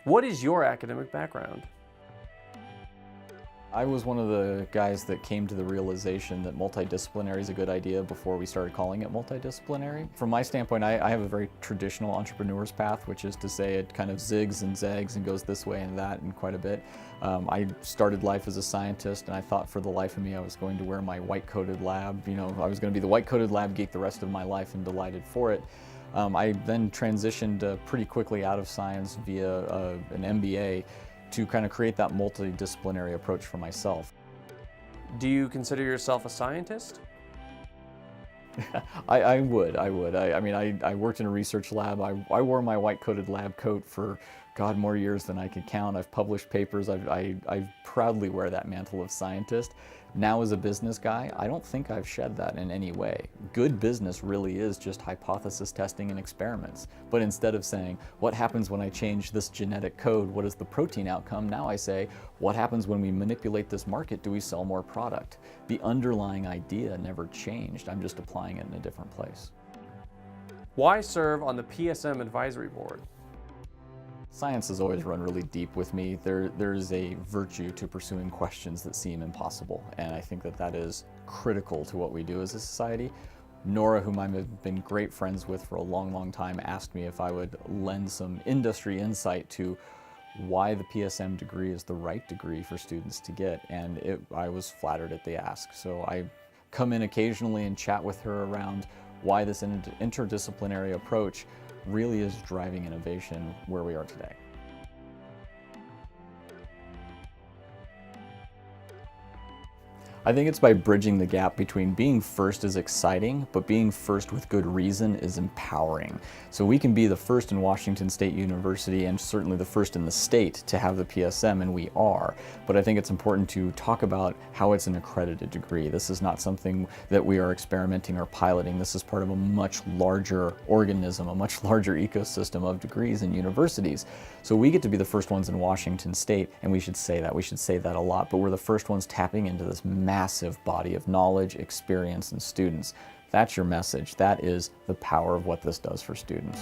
What is your academic background? I was one of the guys that came to the realization that multidisciplinary is a good idea before we started calling it multidisciplinary. From my standpoint, I have a very traditional entrepreneur's path, which is to say it kind of zigs and zags and goes this way and that and quite a bit. I started life as a scientist, and I thought for the life of me I was going to wear my white-coated lab. You know, I was going to be the white-coated lab geek the rest of my life, and delighted for it. I then transitioned pretty quickly out of science via an MBA to kind of create that multidisciplinary approach for myself. Do you consider yourself a scientist? I would. I mean, I worked in a research lab. I wore my white-coated lab coat for, God, more years than I could count. I've published papers. I proudly wear that mantle of scientist. Now as a business guy, I don't think I've shed that in any way. Good business really is just hypothesis testing and experiments. But instead of saying, what happens when I change this genetic code? What is the protein outcome? Now I say, what happens when we manipulate this market? Do we sell more product? The underlying idea never changed. I'm just applying it in a different place. Why serve on the PSM advisory board? Science has always run really deep with me. There's a virtue to pursuing questions that seem impossible, and I think that is critical to what we do as a society. Nora, whom I've been great friends with for a long, long time, asked me if I would lend some industry insight to why the PSM degree is the right degree for students to get, and I was flattered at the ask. So I come in occasionally and chat with her around why this interdisciplinary approach really is driving innovation where we are today. I think it's by bridging the gap between being first is exciting, but being first with good reason is empowering. So we can be the first in Washington State University and certainly the first in the state to have the PSM, and we are. But I think it's important to talk about how it's an accredited degree. This is not something that we are experimenting or piloting. This is part of a much larger organism, a much larger ecosystem of degrees and universities. So we get to be the first ones in Washington State, and we should say that. We should say that a lot, but we're the first ones tapping into this massive body of knowledge, experience, and students. That's your message. That is the power of what this does for students.